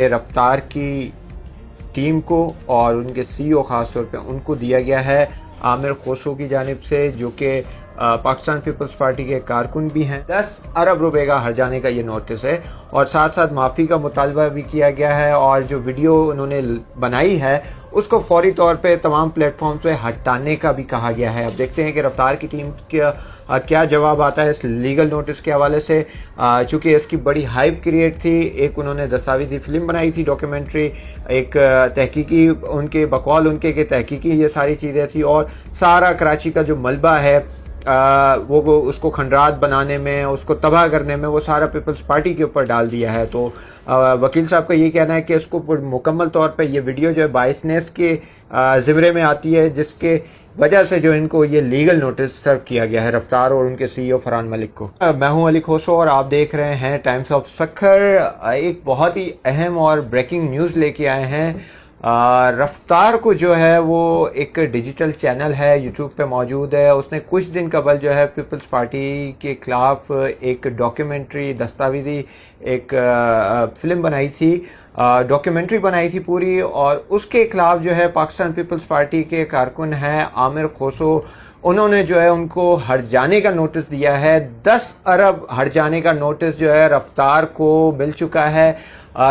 रफ्तार की टीम को और उनके सीईओ खास तौर पे उनको दिया गया है आमिर खोसो की जानिब से, जो कि पाकिस्तान पीपल्स पार्टी के कारकुन भी हैं। 10 अरब रुपए का हर्जाने का ये नोटिस है और साथ साथ माफ़ी का मुतालबा भी किया गया है और जो वीडियो उन्होंने बनाई है उसको फौरी तौर पे तमाम प्लेटफॉर्म से हटाने का भी कहा गया है। अब देखते हैं कि रफ्तार की टीम क्या जवाब आता है इस लीगल नोटिस के हवाले से, चूँकि इसकी बड़ी हाइप क्रिएट थी। एक उन्होंने दस्तावेजी फिल्म बनाई थी, डॉक्यूमेंट्री, एक तहकीकी उनके बकौल उनके के तहकीकी ये सारी चीज़ें थी और सारा कराची का जो मलबा है वो उसको खंडरात बनाने में, उसको तबाह करने में वो सारा पीपल्स पार्टी के ऊपर डाल दिया है। तो वकील साहब का ये कहना है कि इसको मुकम्मल तौर पे ये वीडियो जो है बायसनेस के ज़िम्मे में आती है, जिसके वजह से जो इनको ये लीगल नोटिस सर्व किया गया है रफ्तार और उनके सीईओ फरहान मलिक को। मैं हूं अली खोसो और आप देख रहे हैं टाइम्स ऑफ सक्खर। एक बहुत ही अहम और ब्रेकिंग न्यूज़ लेके आए हैं। रफ्तार को जो है वो एक डिजिटल चैनल है, यूट्यूब पे मौजूद है। उसने कुछ दिन कबल जो है पीपल्स पार्टी के खिलाफ एक डॉक्यूमेंट्री, दस्तावेजी एक फिल्म बनाई थी, डॉक्यूमेंट्री बनाई थी पूरी, और उसके खिलाफ जो है पाकिस्तान पीपल्स पार्टी के कारकुन हैं आमिर खोसो, उन्होंने जो है उनको हर्जाने का नोटिस दिया है। 10 अरब हर्जाने का नोटिस जो है रफ्तार को मिल चुका है।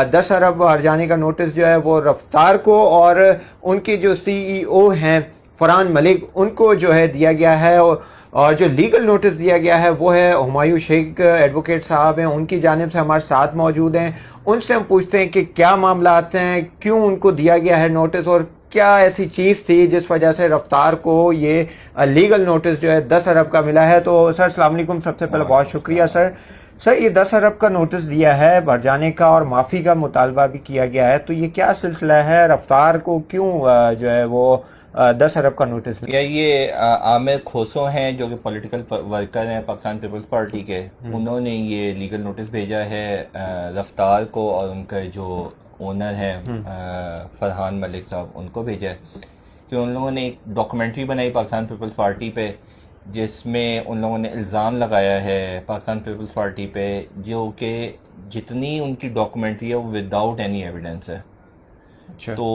10 अरब हर्जाने का नोटिस जो है वो रफ्तार को और उनके जो सीईओ हैं फरहान मलिक उनको जो है दिया गया है। और जो लीगल नोटिस दिया गया है वो है हुमायूं शेख एडवोकेट साहब हैं, उनकी जानिब से हमारे साथ मौजूद हैं। उनसे हम पूछते हैं कि क्या मामला आते हैं, क्यों उनको दिया गया है नोटिस और क्या ऐसी चीज़ थी जिस वजह से रफ्तार को ये लीगल नोटिस जो है 10 अरब का मिला है। तो सर अस्सलाम वालेकुम, सबसे पहले बहुत शुक्रिया सर। ये 10 अरब का नोटिस दिया है, भरजाने का और माफ़ी का मुतालबा भी किया गया है, तो ये क्या सिलसिला है? रफ्तार को क्यों जो है वो 10 अरब का नोटिस मिला? ये आमिर खोसो हैं जो कि पॉलिटिकल वर्कर हैं पाकिस्तान पीपल्स पार्टी के, उन्होंने ये लीगल नोटिस भेजा है रफ्तार को और उनका जो ओनर है फरहान मलिक साहब, उनको भेजा है कि उन लोगों ने एक डॉक्यूमेंट्री बनाई पाकिस्तान पीपल्स पार्टी पे, जिसमें उन लोगों ने इल्ज़ाम लगाया है पाकिस्तान पीपल्स पार्टी पे, जो कि जितनी उनकी डॉक्यूमेंट्री है वो विदाउट एनी एविडेंस है। अच्छा। तो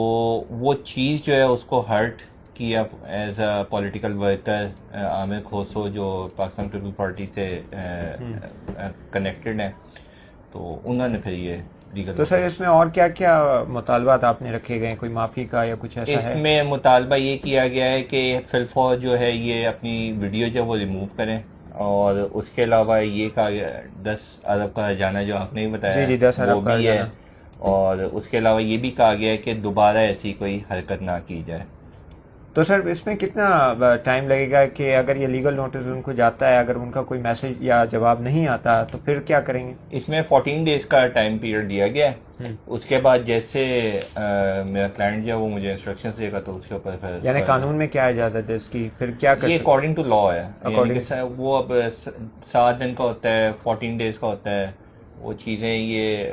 वो चीज़ जो है उसको हर्ट किया as a political worker Aamir Khoso जो पाकिस्तान पीपल्स पार्टी से कनेक्टेड हैं, तो उन्होंने फिर ये लीगल। तो सर इसमें और क्या क्या मुतालबात आपने रखे गए, कोई माफ़ी का या कुछ ऐसा है? इसमें मुतालबा ये किया गया है कि फिलफौर जो है ये अपनी वीडियो जो वो रिमूव करें, और उसके अलावा ये कहा गया 10 अरब का हर्जाना जो आपने भी बताया, जी 10 अरब वो भी है, और उसके अलावा ये भी कहा गया है कि दोबारा ऐसी कोई हरकत ना की जाए। तो सर इसमें कितना टाइम लगेगा कि अगर ये लीगल नोटिस उनको जाता है, अगर उनका कोई मैसेज या जवाब नहीं आता तो फिर क्या करेंगे? इसमें 14 डेज का टाइम पीरियड दिया गया है। उसके बाद जैसे मेरा क्लाइंट जो है वो मुझे इंस्ट्रक्शंस देगा तो उसके ऊपर फिर, यानी कानून में क्या इजाज़त है इसकी, फिर क्या कर ये अकॉर्डिंग टू लॉ है। वो अब 7 दिन का होता है, 14 डेज का होता है, वो चीज़ें ये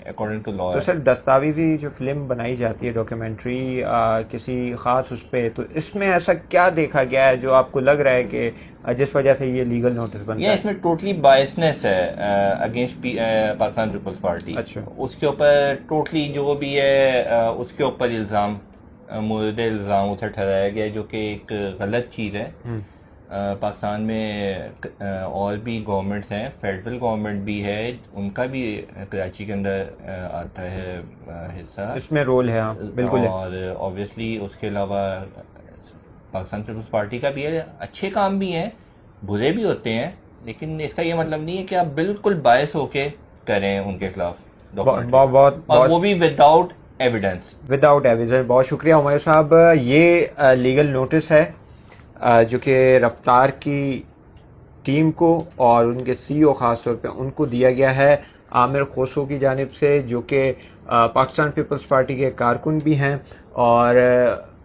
अकॉर्डिंग टू लॉ है। तो सर दस्तावेजी जो फिल्म बनाई जाती है, डॉक्यूमेंट्री किसी ख़ास उस पे, तो इसमें ऐसा क्या देखा गया है जो आपको लग रहा है कि जिस वजह से ये लीगल नोटिस बन रहा है? इसमें टोटली बायसनेस है अगेंस्ट पाकिस्तान पीपल्स पार्टी। अच्छा। उसके ऊपर टोटली जो भी है उसके ऊपर इल्ज़ाम मुर्द इल्ज़ाम उसे ठहराया गया, जो कि एक गलत चीज़ है। पाकिस्तान में और भी गवर्नमेंट्स हैं, फेडरल गवर्नमेंट भी है, उनका भी कराची के अंदर आता है हिस्सा, इसमें रोल है। हाँ बिल्कुल। और ऑब्वियसली उसके अलावा पाकिस्तान पीपल्स पार्टी का भी है, अच्छे काम भी हैं, बुरे भी होते हैं, लेकिन इसका ये मतलब नहीं है कि आप बिल्कुल बायस होके करें उनके खिलाफ बहुत और वो भी विदाउट एविडेंस। बहुत शुक्रिया हुमायूं साहब। ये लीगल नोटिस है जो कि रफ्तार की टीम को और उनके सीईओ खास तौर पे उनको दिया गया है आमिर खोसो की जानिब से, जो कि पाकिस्तान पीपल्स पार्टी के कारकुन भी हैं, और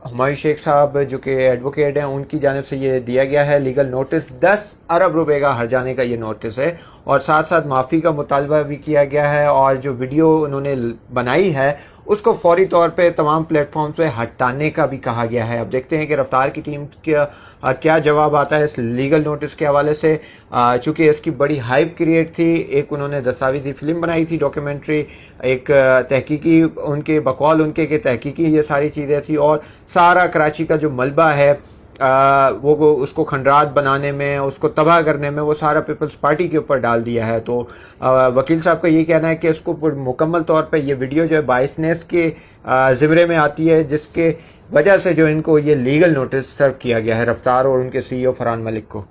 हुमायूं शेख साहब जो कि एडवोकेट हैं, उनकी जानिब से ये दिया गया है लीगल नोटिस। 10 अरब रुपए का हर्जाने का ये नोटिस है, और साथ साथ माफ़ी का मुतालबा भी किया गया है, और जो वीडियो उन्होंने बनाई है उसको फौरी तौर पे तमाम प्लेटफॉर्म से हटाने का भी कहा गया है। अब देखते हैं कि रफ्तार की टीम क्या जवाब आता है इस लीगल नोटिस के हवाले से। चूँकि इसकी बड़ी हाइप क्रिएट थी, एक उन्होंने दस्तावेजी फिल्म बनाई थी, डॉक्यूमेंट्री, एक तहकीकी उनके बकौल उनके के तहकीकी ये सारी चीज़ें थी, और सारा कराची का जो मलबा है वो उसको खंडरात बनाने में, उसको तबाह करने में, वो सारा पीपल्स पार्टी के ऊपर डाल दिया है। तो वकील साहब का ये कहना है कि इसको मुकम्मल तौर पे ये वीडियो जो है बाइसनेस के ज़िम्मे में आती है, जिसके वजह से जो इनको ये लीगल नोटिस सर्व किया गया है रफ्तार और उनके CEO फरहान मलिक को।